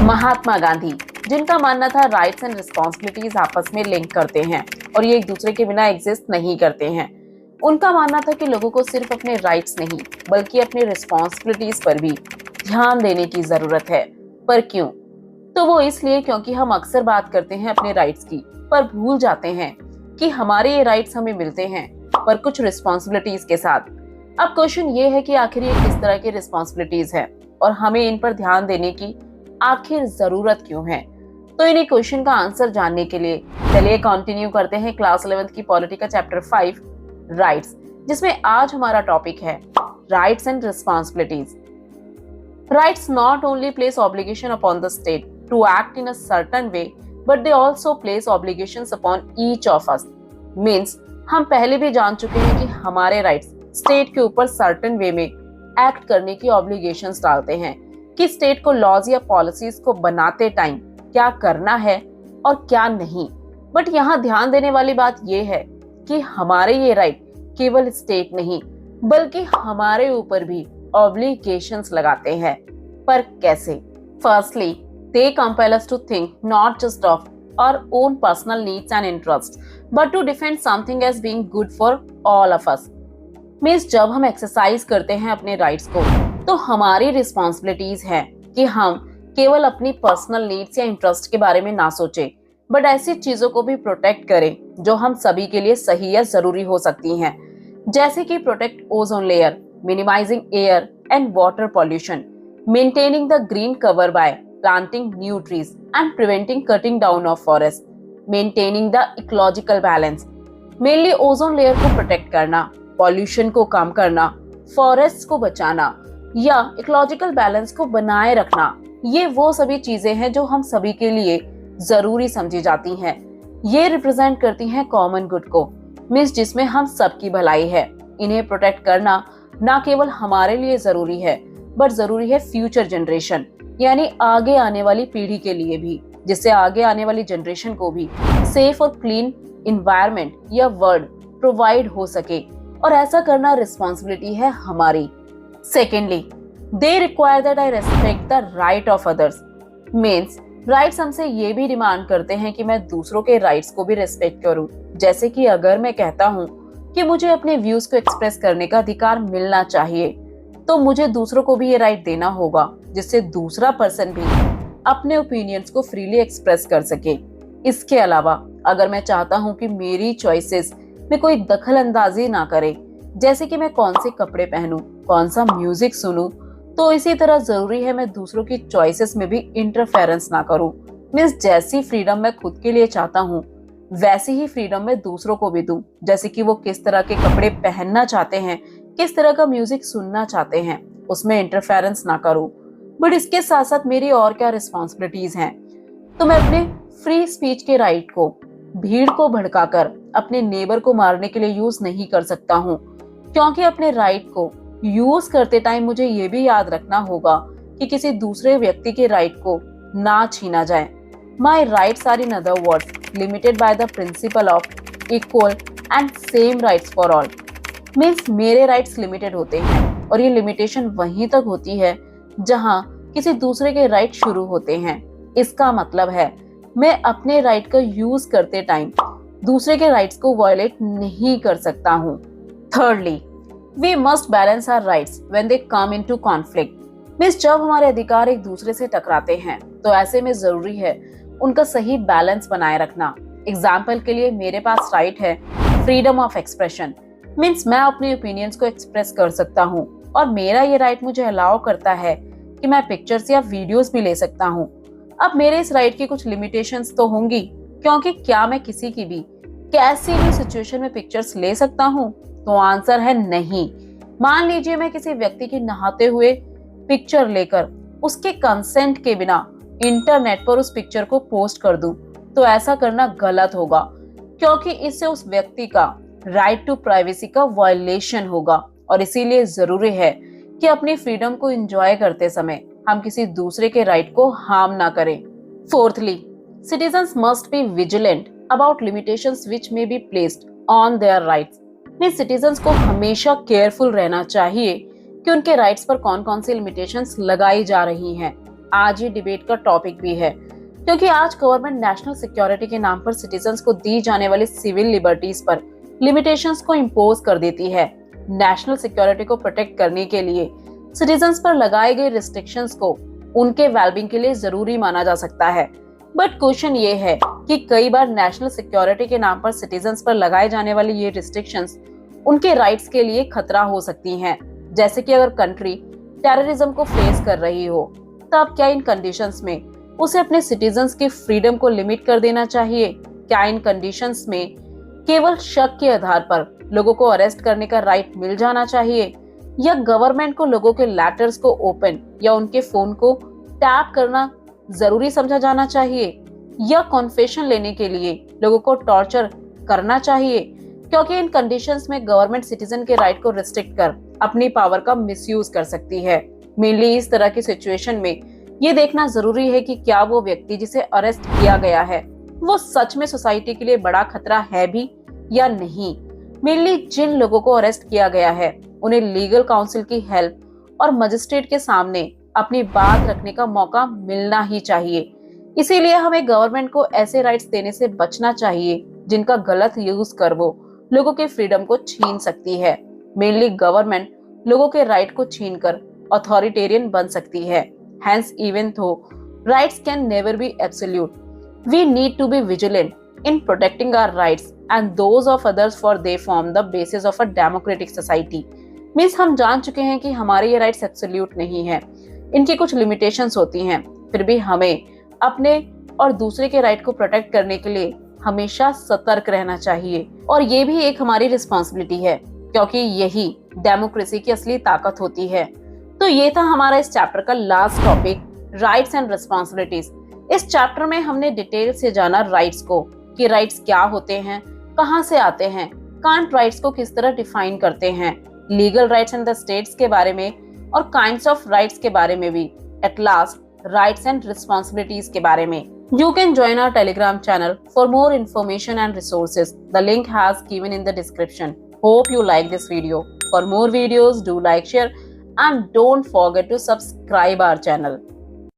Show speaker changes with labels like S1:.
S1: महात्मा गांधी, जिनका मानना था राइट्स एंड रिस्पॉन्सिबिलिटीज आपस में लिंक करते हैं और ये एक दूसरे के बिना एग्जिस्ट नहीं करते हैं। उनका मानना था कि लोगों को सिर्फ अपने राइट्स नहीं बल्कि अपनी रिस्पॉन्सिबिलिटीज पर भी ध्यान देने की जरूरत है। पर क्यों? तो वो इसलिए क्योंकि हम अक्सर बात करते हैं अपने राइट्स की, पर भूल जाते हैं कि हमारे ये राइट्स हमें मिलते हैं पर कुछ रिस्पॉन्सिबिलिटीज के साथ। अब क्वेश्चन ये है कि आखिर ये किस तरह की रिस्पॉन्सिबिलिटीज है और हमें इन पर ध्यान देने की आखिर जरूरत क्यों है? तो इन्हीं क्वेश्चन का आंसर जानने के लिए चलिए कंटिन्यू करते हैं क्लास 11th की पॉलिटी का चैप्टर 5 राइट्स, जिसमें आज हमारा टॉपिक है rights and responsibilities. Rights not only place obligation upon the state to act in a certain way, but they also place obligations upon each of us. Means हम पहले भी जान चुके हैं कि हमारे राइट्स स्टेट के ऊपर सर्टेन वे में एक्ट करने की ऑब्लिगेशंस डालते हैं कि स्टेट को लॉज या पॉलिसीज को बनाते टाइम क्या करना है और क्या नहीं। बट यहाँ ध्यान देने वाली बात यह है कि हमारे ये राइट केवल स्टेट नहीं बल्कि हमारे ऊपर भी ऑब्लिगेशंस लगाते हैं। पर कैसे? Firstly they compel us to think not just of our own personal needs and interests, but to defend something as being good for all of us. Means जब हम एक्सरसाइज करते हैं अपने राइट्स को तो हमारी रिस्पॉन्सिबिलिटीज है कि हम केवल अपनी पर्सनल नीड्स या इंटरेस्ट के बारे में ना सोचें, बट ऐसी चीजों को भी प्रोटेक्ट करें जो हम सभी के लिए सही या जरूरी हो सकती हैं, जैसे कि protect ozone layer, minimising air and water pollution, maintaining the green cover by planting new trees and preventing cutting down of forests, maintaining the ecological balance, mainly ozone layer को प्रोटेक्ट करना, पॉल्यूशन को कम करना, forest को बचाना या ecological balance को बनाए रखना। ये वो सभी चीजें हैं जो हम सभी के लिए जरूरी समझी जाती हैं। ये रिप्रेजेंट करती हैं कॉमन गुड को, मीन्स जिसमें हम सबकी भलाई है। इन्हें प्रोटेक्ट करना ना केवल हमारे लिए जरूरी है बट जरूरी है फ्यूचर जनरेशन यानी आगे आने वाली पीढ़ी के लिए भी, जिससे आगे आने वाली जनरेशन को भी सेफ और क्लीन इन्वायरमेंट या वर्ल्ड प्रोवाइड हो सके, और ऐसा करना रिस्पॉन्सिबिलिटी है हमारी। Secondly they require that I respect the right of others. Means rights हमसे ये भी डिमांड करते हैं कि मैं दूसरों के राइट्स को भी रेस्पेक्ट करूं। जैसे कि अगर मैं कहता हूं कि मुझे अपने व्यूज को एक्सप्रेस करने का अधिकार मिलना चाहिए, तो मुझे दूसरों को भी ये राइट देना होगा जिससे दूसरा पर्सन भी अपने ओपिनियंस को फ्रीली एक्सप्रेस कर सके। इसके अलावा अगर मैं चाहता हूँ कि मेरी चॉइसेस में कोई दखल अंदाजी ना करे, जैसे कि मैं कौन से कपड़े पहनूं, कौन सा म्यूजिक सुनूं, तो इसी तरह जरूरी है मैं दूसरों की चॉइसेस में भी इंटरफेरेंस ना करूं। मींस जैसी फ्रीडम मैं खुद के लिए चाहता हूँ वैसी ही फ्रीडम मैं दूसरों को भी दूं, जैसे कि वो किस तरह के कपड़े पहनना चाहते हैं, किस तरह का म्यूजिक सुनना चाहते हैं, उसमें इंटरफेरेंस ना करूं। बट इसके साथ साथ मेरी और क्या रिस्पॉन्सिबिलिटीज हैं? तो मैं अपने फ्री स्पीच के राइट को भीड़ को भड़काकर अपने नेबर को मारने के लिए यूज नहीं कर सकता हूँ, क्योंकि अपने राइट को यूज करते टाइम मुझे ये भी याद रखना होगा कि किसी दूसरे व्यक्ति के राइट को ना छीना जाए। My rights are in other words limited by the principle of equal and same rights for all. Means मेरे राइट्स लिमिटेड होते हैं और ये लिमिटेशन वहीं तक होती है जहां किसी दूसरे के राइट शुरू होते हैं। इसका मतलब है मैं अपने राइट का यूज करते टाइम दूसरे के राइट्स को वायलेट नहीं कर सकता हूँ। Thirdly we must balance our rights when they come into conflict. Means जब हमारे अधिकार एक दूसरे से टकराते हैं तो ऐसे में जरूरी है उनका सही बैलेंस बनाए रखना। एग्जाम्पल के लिए मेरे पास राइट है फ्रीडम ऑफ एक्सप्रेशन, मीन्स मैं अपने ओपिनियंस को एक्सप्रेस कर सकता हूँ और मेरा ये राइट मुझे अलाउ करता है कि मैं पिक्चर्स या वीडियोस भी ले सकता हूँ। अब मेरे इस राइट की कुछ लिमिटेशंस तो होंगी, क्योंकि क्या मैं किसी की भी कैसी भी सिचुएशन में पिक्चर्स ले सकता हूँ? तो आंसर है नहीं। मान लीजिए मैं किसी व्यक्ति की नहाते हुए पिक्चर लेकर उसके कंसेंट के बिना इंटरनेट पर उस पिक्चर को पोस्ट कर दूं, तो ऐसा करना गलत होगा, क्योंकि इससे उस व्यक्ति का राइट टू प्राइवेसी का वायलेशन होगा और इसीलिए जरूरी है कि अपनी फ्रीडम को एंजॉय करते समय हम किसी दूसरे के राइट को हार्म ना करें। Fourthly citizens must be vigilant about limitations which may be placed on their rights. Means citizens को हमेशा केयरफुल रहना चाहिए कि उनके राइट्स पर कौन कौन सी लिमिटेशंस लगाई जा रही हैं। आज ही डिबेट का टॉपिक भी है, क्योंकि आज गवर्नमेंट नेशनल सिक्योरिटी के नाम पर सिटीजन्स को दी जाने वाली सिविल लिबर्टीज पर लिमिटेशंस को इम्पोज कर देती है। नेशनल सिक्योरिटी को प्रोटेक्ट करने के लिए सिटीजन्स पर लगाए गए रिस्ट्रिक्शंस को उनके वेलबींग के लिए जरूरी माना जा सकता है। बट क्वेश्चन ये है कि कई बार नेशनल सिक्योरिटी के नाम पर सिटीजन्स पर लगाए जाने वाली ये रिस्ट्रिक्शंस उनके राइट्स के लिए खतरा हो सकती हैं। जैसे कि अगर कंट्री टेररिज्म को फेस कर रही हो, तब क्या इन कंडीशंस में उसे अपने सिटीजन्स की फ्रीडम को लिमिट कर देना चाहिए? क्या इन कंडीशंस में केवल शक के आधार पर लोगों को अरेस्ट करने का राइट मिल जाना चाहिए, या गवर्नमेंट को लोगों के लेटर्स को ओपन या उनके फोन को टैप करना जरूरी समझा जाना चाहिए, या कॉन्फेशन लेने के लिए लोगों को टॉर्चर करना चाहिए? क्योंकि इन कंडीशंस में गवर्नमेंट सिटीजन के राइट को रिस्ट्रिक्ट कर अपनी पावर का मिसयूज कर सकती है। मेनली इस तरह की सिचुएशन में ये देखना जरूरी है कि क्या वो व्यक्ति जिसे अरेस्ट किया गया है वो सच में सोसाइटी के लिए बड़ा खतरा है भी या नहीं। मेनली जिन लोगों को अरेस्ट किया गया है उन्हें लीगल काउंसिल की हेल्प और मजिस्ट्रेट के सामने अपनी बात रखने का मौका मिलना ही चाहिए। इसीलिए हमें गवर्नमेंट को ऐसे राइट्स देने से बचना चाहिए जिनका गलत यूज कर वो लोगों के फ्रीडम को छीन सकती है। मेनली गवर्नमेंट लोगों के राइट को छीनकर अथॉरिटेरियन बन सकती है। Hence, even though rights can never be absolute, we need to be vigilant in protecting our rights and those of others, for they form the basis of a democratic society. Means हम जान चुके हैं कि हमारे ये rights absolute नहीं है, इनकी कुछ लिमिटेशंस होती हैं, फिर भी हमें अपने और दूसरे के राइट को प्रोटेक्ट करने के लिए हमेशा सतर्क रहना चाहिए। और ये भी एक हमारी रिस्पॉन्सिबिलिटी है, क्योंकि यही डेमोक्रेसी की असली ताकत होती है। तो ये था हमारा इस चैप्टर का last topic, rights and responsibilities. इस चैप्टर में हमने डिटेल से जाना राइट्स को, कि राइट्स क्या होते हैं, कहाँ से आते हैं, कांट राइट्स को किस तरह डिफाइन करते हैं, legal rights and the states के बारे में, और काइंड्स ऑफ राइट्स के बारे में भी, at last rites and responsibilities के बारे में। You can join our Telegram channel for more information and resources. The link has given in the description. Hope you like this video. For more videos, do like, share, and don't forget to subscribe our channel.